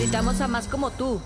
Necesitamos a más como tú.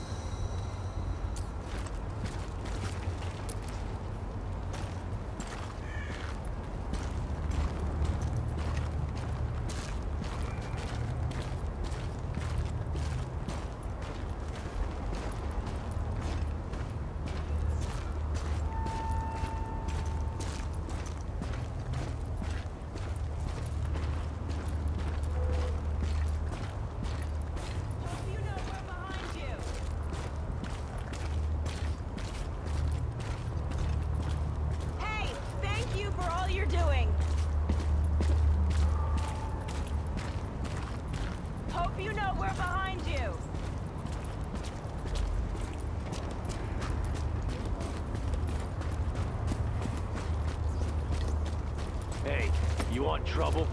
Hey, you want trouble?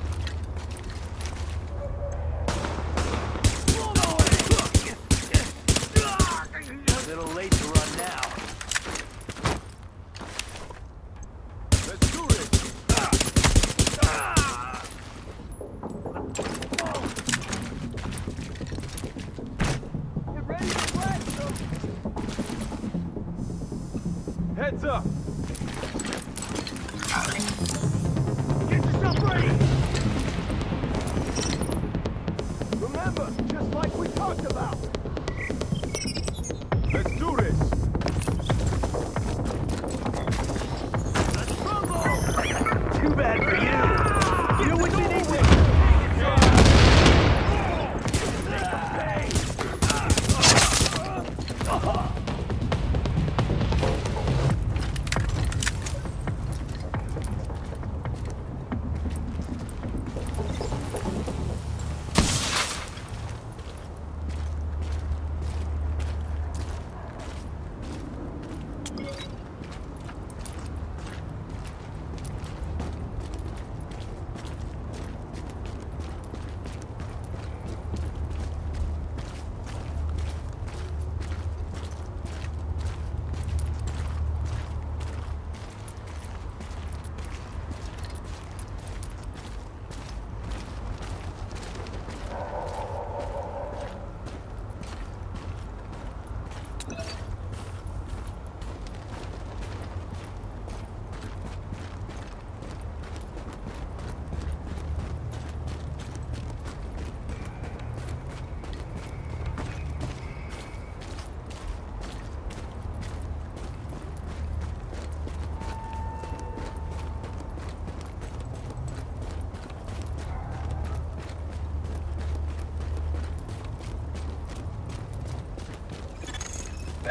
A little late to run now. Let's do it! Get ready to blast them! Heads up! Get yourself ready! Remember, just like we talked about! Let's do this! Let's rumble! Too bad for you! You would be easy!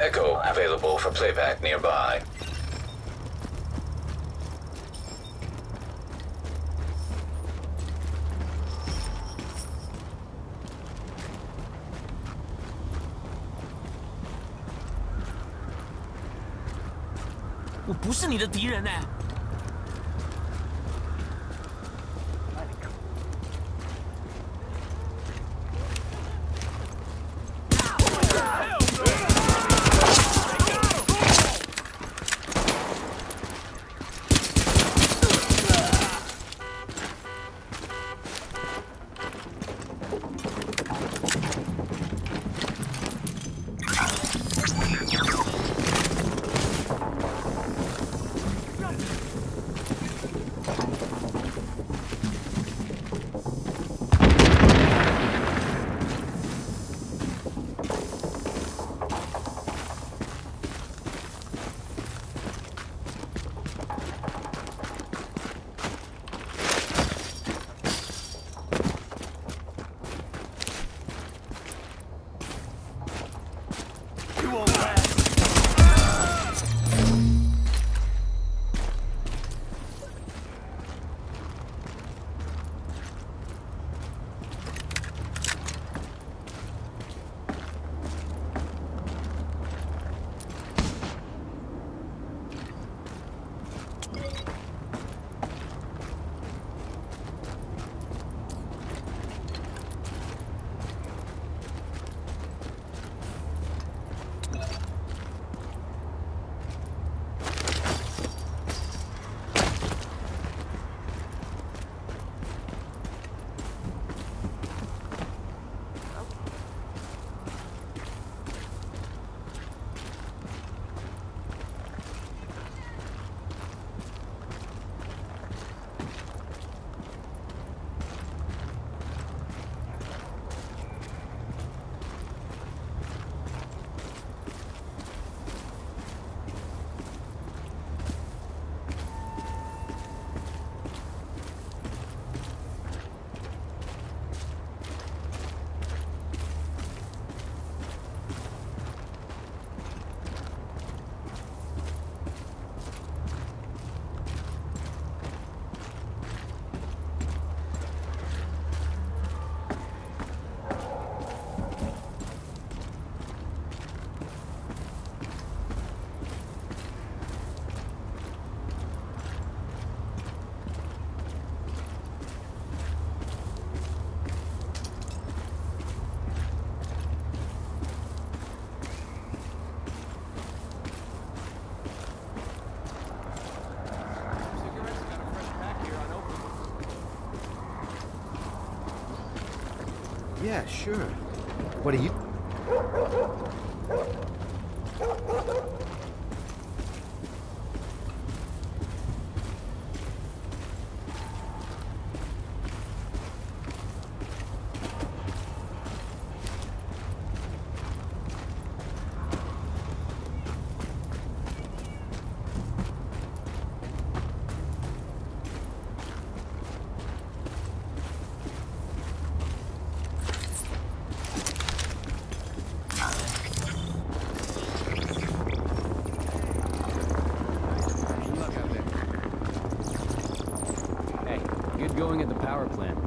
Echo available for playback nearby. "我不是你的敌人呢。Yeah, sure. What are you... Good going at the power plant.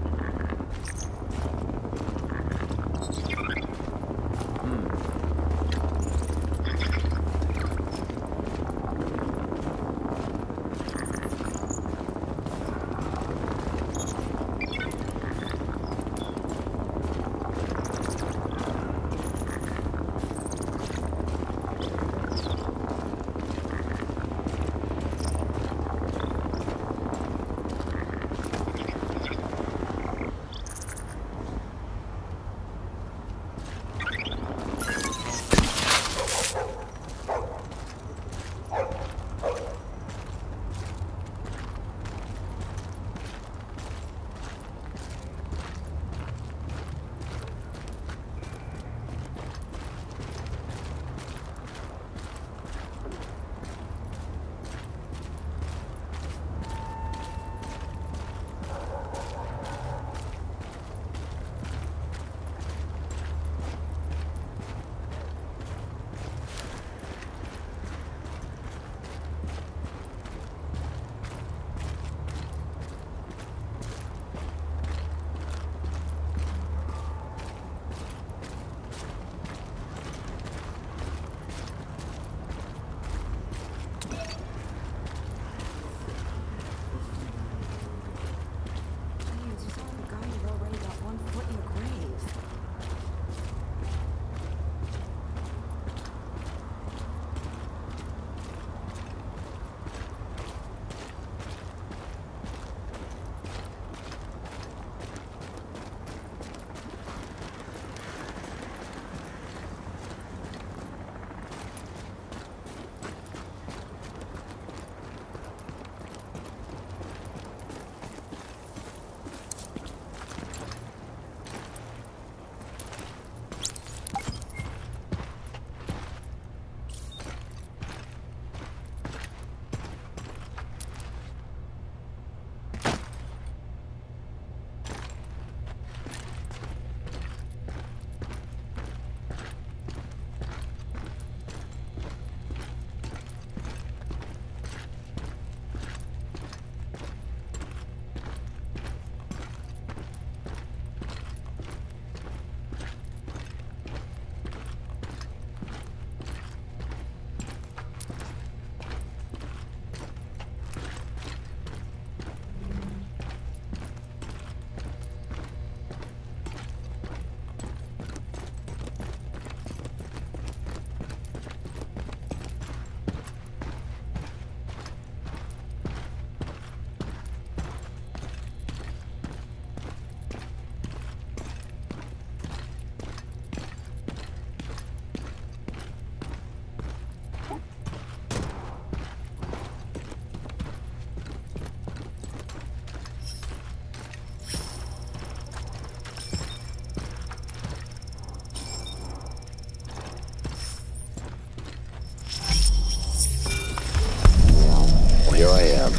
Here I am,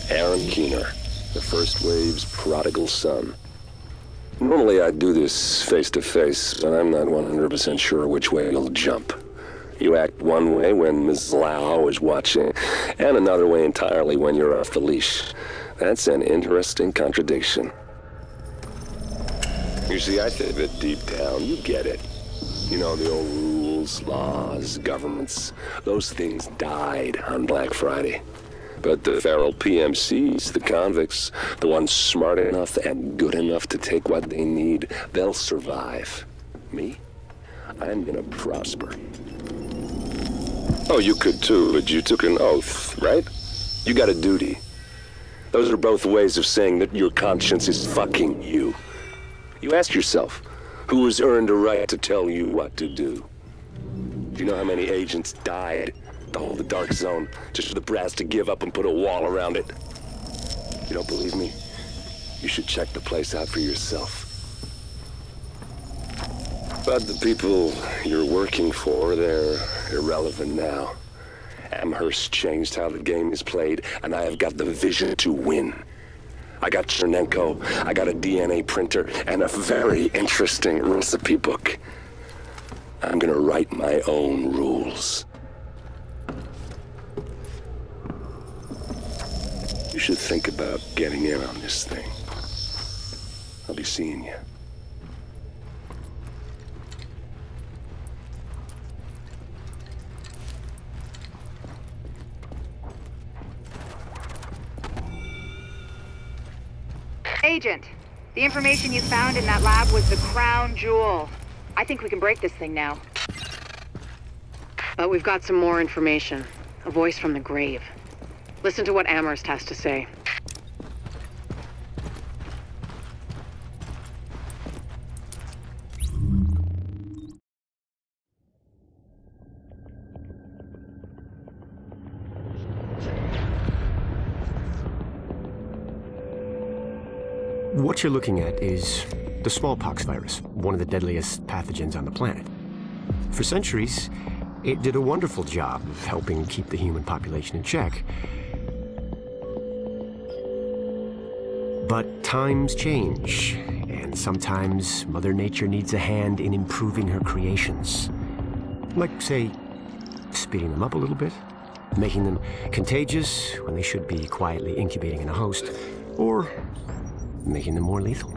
Aaron Keener, the first wave's prodigal son. Normally I'd do this face-to-face, but I'm not 100% sure which way you'll jump. You act one way when Ms. Lau is watching, and another way entirely when you're off the leash. That's an interesting contradiction. You see, I think that deep down, you get it. You know, the old rules, laws, governments, those things died on Black Friday. But the feral PMCs, the convicts, the ones smart enough and good enough to take what they need, they'll survive. Me? I'm gonna prosper. Oh, you could too, but you took an oath, right? You got a duty. Those are both ways of saying that your conscience is fucking you. You ask yourself, Who has earned a right to tell you what to do? Do you know how many agents died to hold the Dark Zone just for the brass to give up and put a wall around it? You don't believe me? You should check the place out for yourself. But the people you're working for, they're irrelevant now. Amherst changed how the game is played, and I have got the vision to win. I got Chernenko, I got a DNA printer, and a very interesting recipe book. I'm gonna write my own rules. You should think about getting in on this thing. I'll be seeing you. Agent, the information you found in that lab was the crown jewel. I think we can break this thing now. But we've got some more information. A voice from the grave. Listen to what Amherst has to say. What you're looking at is the smallpox virus, one of the deadliest pathogens on the planet. For centuries, it did a wonderful job of helping keep the human population in check. But times change, and sometimes Mother Nature needs a hand in improving her creations. Like, say, speeding them up a little bit, making them contagious when they should be quietly incubating in a host, or making them more lethal.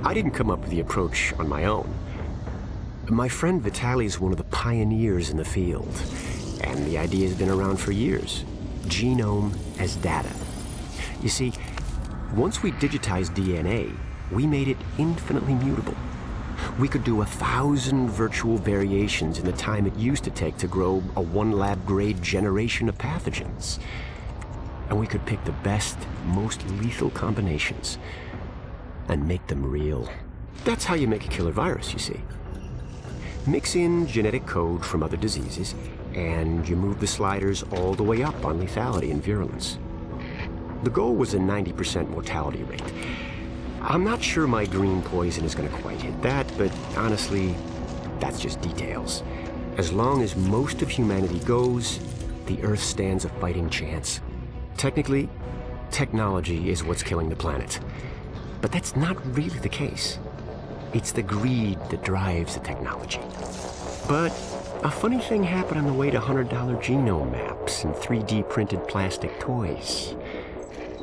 I didn't come up with the approach on my own. My friend Vitaly is one of the pioneers in the field, and the idea has been around for years. Genome as data. You see, once we digitized DNA, we made it infinitely mutable. We could do 1,000 virtual variations in the time it used to take to grow a one-lab-grade generation of pathogens. And we could pick the best, most lethal combinations and make them real. That's how you make a killer virus, you see. Mix in genetic code from other diseases, and you move the sliders all the way up on lethality and virulence. The goal was a 90% mortality rate. I'm not sure my green poison is going to quite hit that, but honestly, that's just details. As long as most of humanity goes, the Earth stands a fighting chance. Technically, technology is what's killing the planet. But that's not really the case. It's the greed that drives the technology. But a funny thing happened on the way to $100 genome maps and 3D printed plastic toys.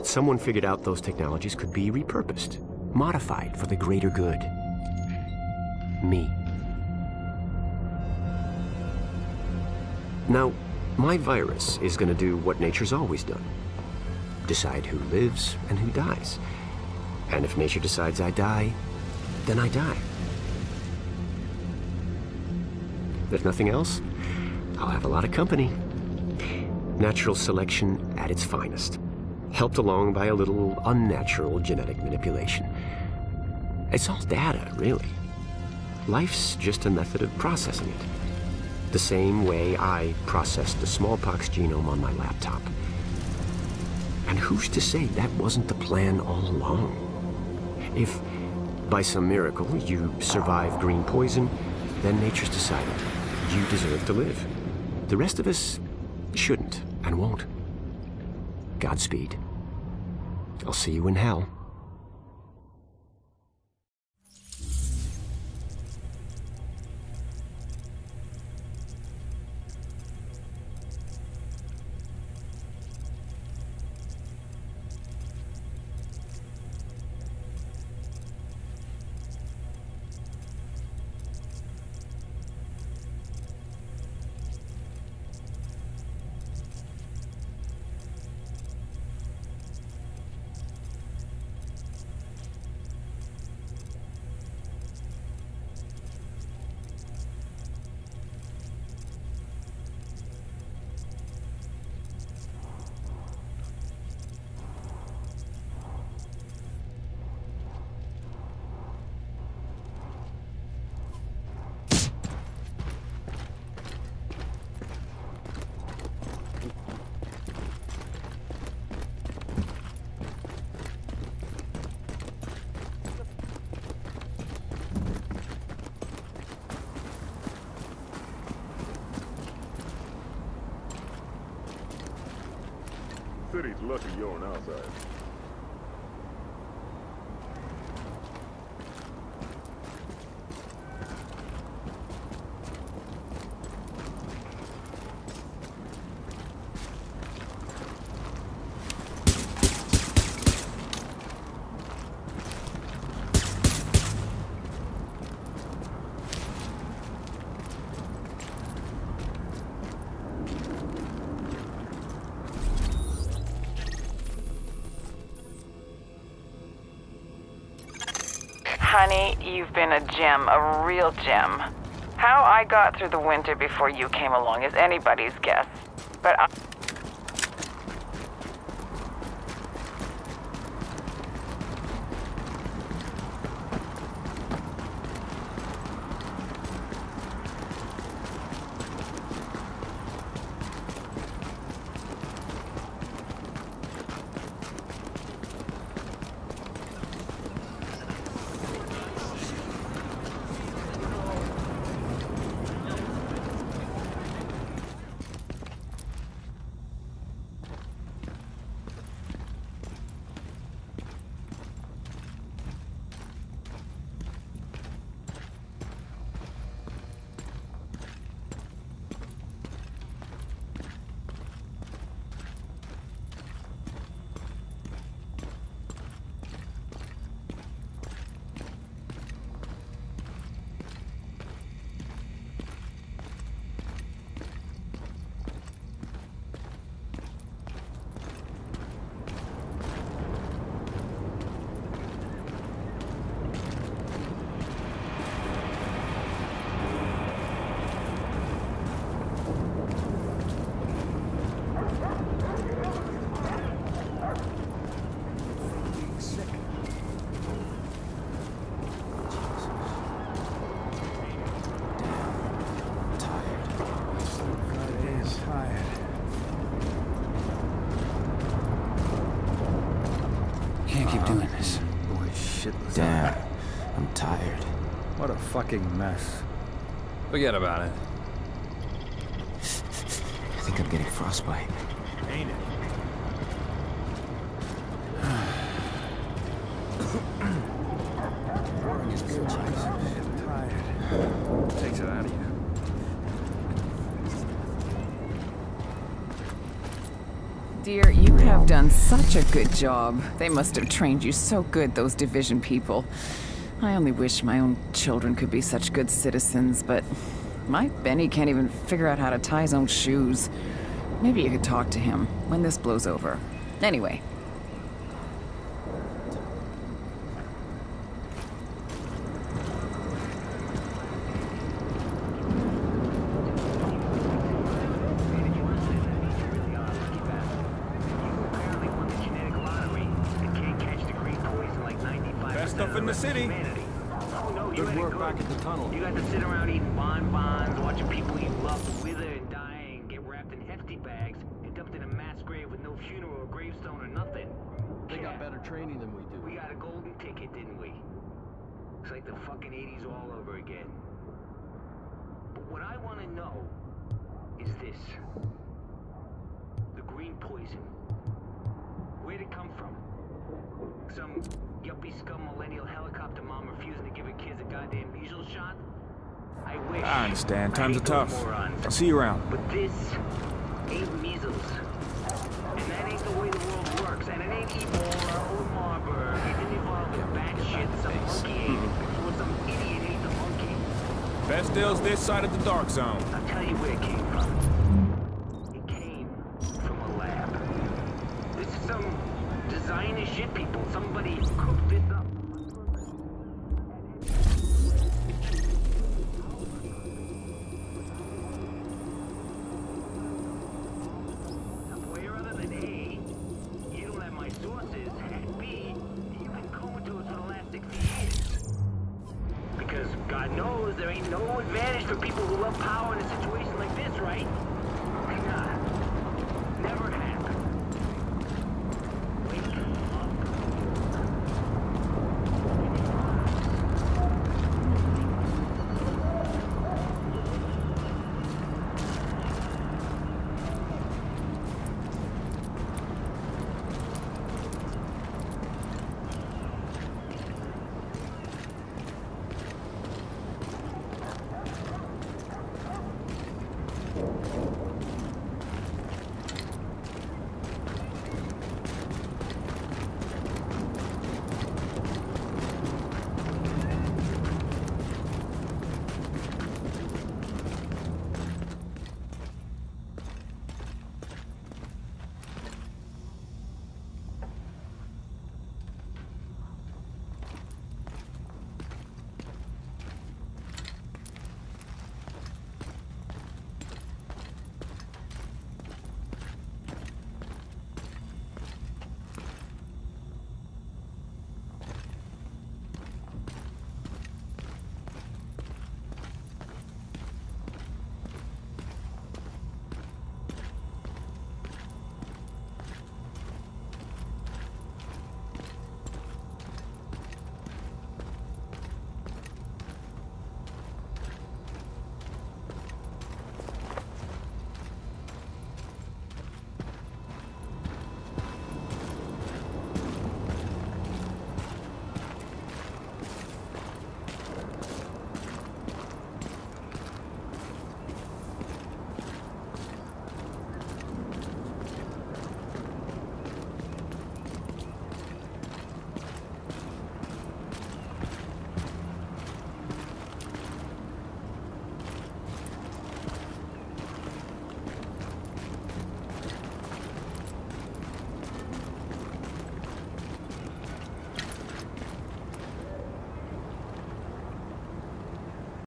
Someone figured out those technologies could be repurposed, modified for the greater good. Me. Now, my virus is going to do what nature's always done. Decide who lives and who dies. And if nature decides I die, then I die. If nothing else, I'll have a lot of company. Natural selection at its finest, helped along by a little unnatural genetic manipulation. It's all data, really. Life's just a method of processing it. The same way I processed the smallpox genome on my laptop. And who's to say that wasn't the plan all along? If, by some miracle, you survive green poison, then nature's decided you deserve to live. The rest of us shouldn't and won't. Godspeed. I'll see you in hell. city's lucky you're on our side. Honey, you've been a gem, a real gem. How I got through the winter before you came along is anybody's guess. But Damn, I'm tired. What a fucking mess. Forget about it. I think I'm getting frostbite. Ain't it? Takes it out of you. Dear, you have done such a good job. They must have trained you so good, those division people. I only wish my own children could be such good citizens, but my Benny can't even figure out how to tie his own shoes. Maybe you could talk to him when this blows over. Anyway. Stuff in the city. Good work back at the tunnel. You got to sit around eating bonbons, watching people you love wither and die and get wrapped in hefty bags and dumped in a mass grave with no funeral or gravestone or nothing. They got better training than we do. We got a golden ticket, didn't we? It's like the fucking 80s all over again. But what I want to know is this. The green poison. Where'd it come from? Some yuppie scum millennial helicopter mom refusing to give her kids a goddamn measles shot? I wish. I understand. Times are tough. I'll see you around. But this ain't measles. And that ain't the way the world works. And it ain't Ebola or Marburg. It didn't involve the bad shit some monkey ate it. Or some idiot ate the monkey. Best deal's this side of the dark zone. I'll tell you where it came from. It came from a lab. This is some designer shit, people. Somebody cooked this up. Where other than A, you don't have my sources, and B, you've been comatose for the last 60 years. Because God knows there ain't no advantage for people who love power in a situation like this, right? Nah. Never happened. Wake up.